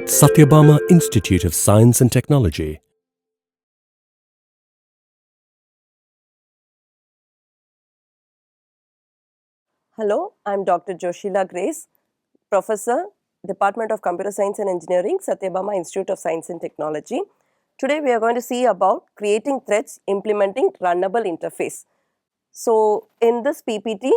Sathyabama Institute of Science and Technology. Hello, I'm Dr. Joshila Grace, Professor, Department of Computer Science and Engineering, Sathyabama Institute of Science and Technology. Today we are going to see about creating threads implementing Runnable interface. So in this PPT,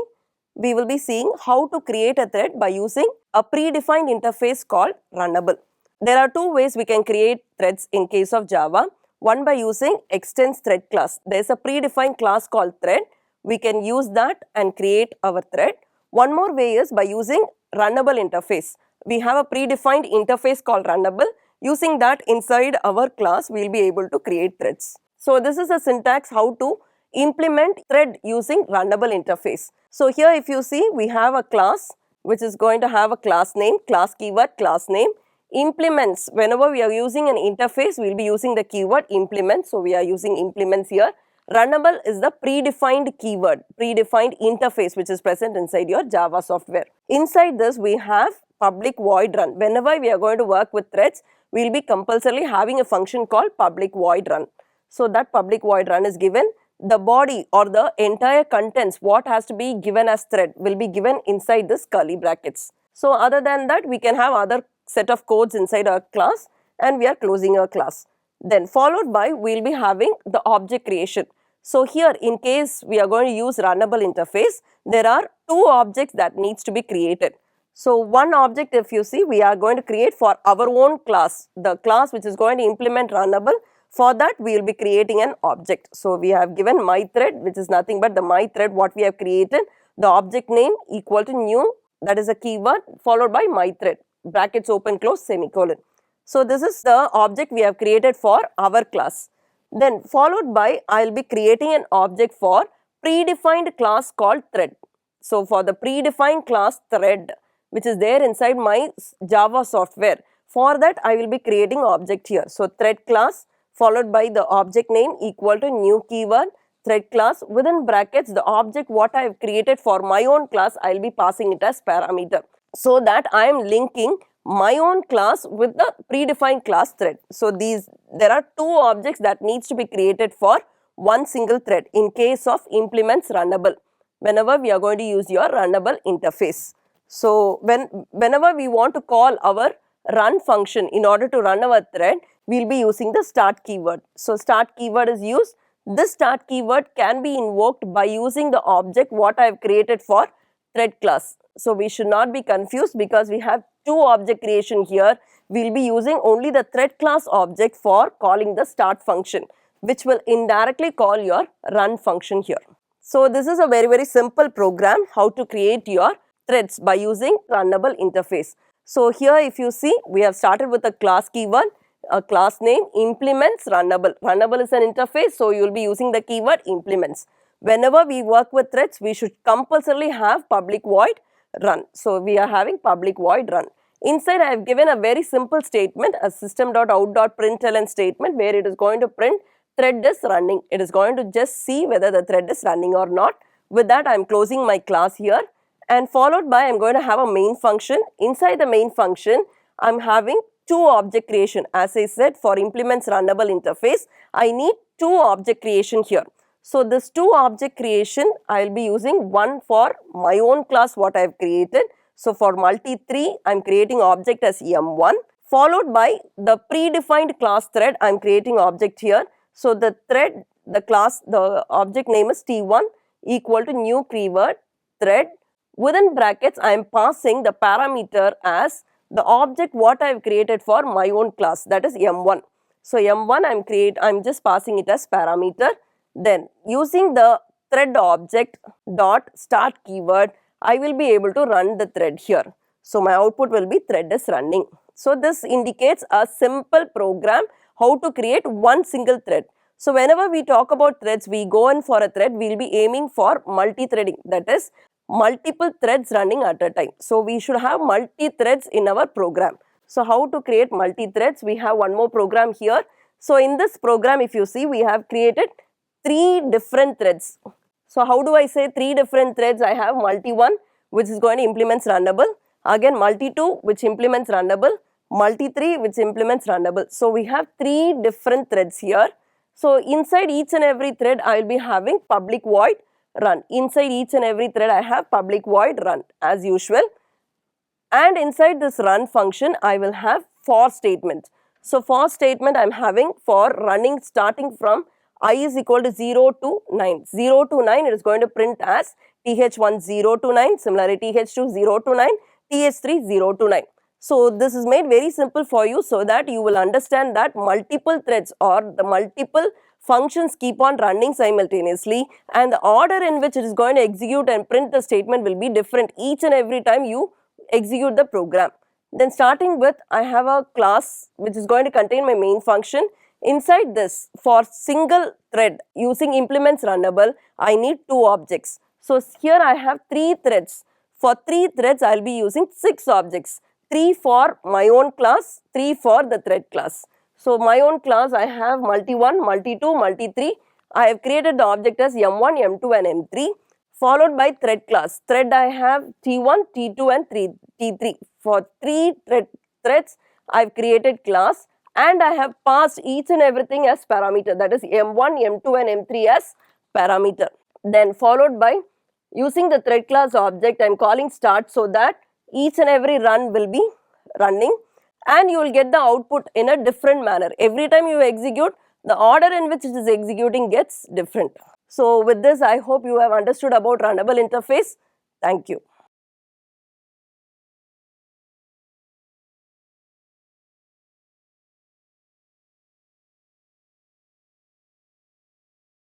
we will be seeing how to create a thread by using a predefined interface called Runnable. There are two ways we can create threads in case of Java. One by using extends thread class. There is a predefined class called thread. We can use that and create our thread. One more way is by using Runnable interface. We have a predefined interface called Runnable. Using that inside our class, we will be able to create threads. So this is a syntax how to implement thread using Runnable interface. So here if you see, we have a class which is going to have a class name, class keyword, class name. Implements, whenever we are using an interface, we will be using the keyword implement. So we are using implements here. Runnable is the predefined keyword, predefined interface which is present inside your Java software. Inside this, we have public void run. Whenever we are going to work with threads, we will be compulsorily having a function called public void run. So that public void run is given. The body or the entire contents, what has to be given as thread, will be given inside this curly brackets. So other than that, we can have other set of codes inside our class and we are closing our class. Then followed by, we will be having the object creation. So here in case we are going to use Runnable interface, there are two objects that needs to be created. So one object, if you see, we are going to create for our own class, the class which is going to implement Runnable. For that, we will be creating an object. So we have given my thread, which is nothing but the my thread what we have created, the object name equal to new, that is a keyword, followed by my thread, brackets open close semicolon. So this is the object we have created for our class. Then followed by, I will be creating an object for predefined class called thread. So for the predefined class thread, which is there inside my Java software, for that I will be creating object here. So thread class followed by the object name equal to new keyword, thread class, within brackets the object what I have created for my own class, I will be passing it as parameter. So that I am linking my own class with the predefined class thread. So there are two objects that needs to be created for one single thread in case of implements Runnable, whenever we are going to use your Runnable interface. So whenever we want to call our run function in order to run our thread, we will be using the start keyword. So start keyword is used. This start keyword can be invoked by using the object what I have created for thread class. So we should not be confused because we have two object creation here. We will be using only the thread class object for calling the start function, which will indirectly call your run function here. So this is a very simple program how to create your threads by using Runnable interface. So here if you see, we have started with a class keyword, a class name implements Runnable. Runnable is an interface, so you will be using the keyword implements. Whenever we work with threads, we should compulsorily have public void run. So we are having public void run. Inside I have given a very simple statement, a system.out.println statement where it is going to print thread is running. It is going to just see whether the thread is running or not. With that I am closing my class here and followed by I am going to have a main function. Inside the main function I am having two object creation. As I said, for implements Runnable interface, I need two object creation here. So this two object creation, I will be using one for my own class what I have created. So for multi3, I am creating object as M1, followed by the predefined class thread, I am creating object here. So the thread, the class, the object name is T1 equal to new keyword thread. Within brackets, I am passing the parameter as the object what I have created for my own class, that is M1. So M1 I am just passing it as parameter. Then using the thread object dot start keyword, I will be able to run the thread here. So my output will be thread is running. So this indicates a simple program how to create one single thread. So whenever we talk about threads, we go in for a thread, we will be aiming for multi-threading, that is multiple threads running at a time. So we should have multi-threads in our program. So how to create multi-threads? We have one more program here. So in this program, if you see, we have created three different threads. So how do I say three different threads? I have multi1 which is going to implement Runnable, again multi2 which implements Runnable, multi-3 which implements runnable. So we have 3 different threads here. So inside each and every thread I will be having public void run. Inside each and every thread I have public void run as usual. And inside this run function I will have for statement. So for statement I am having for running starting from I is equal to 0 to 9. 0 to 9 it is going to print as th1 0 to 9, similarly th2 0 to 9, th3 0 to 9. So this is made very simple for you so that you will understand that multiple threads or the multiple functions keep on running simultaneously and the order in which it is going to execute and print the statement will be different each and every time you execute the program. Then starting with I have a class which is going to contain my main function. Inside this for single thread using implements runnable I need 2 objects. So here I have 3 threads. For 3 threads I will be using 6 objects. 3 for my own class, 3 for the thread class. So my own class I have multi1, multi2, multi3. I have created the object as m1, m2 and m3 followed by thread class. Thread I have T1, T2 and T3. For 3 threads I have created class and I have passed each and everything as parameter, that is m1, m2 and m3 as parameter. Then followed by using the thread class object I am calling start so that each and every run will be running and you will get the output in a different manner. Every time you execute, the order in which it is executing gets different. So with this, I hope you have understood about runnable interface. Thank you.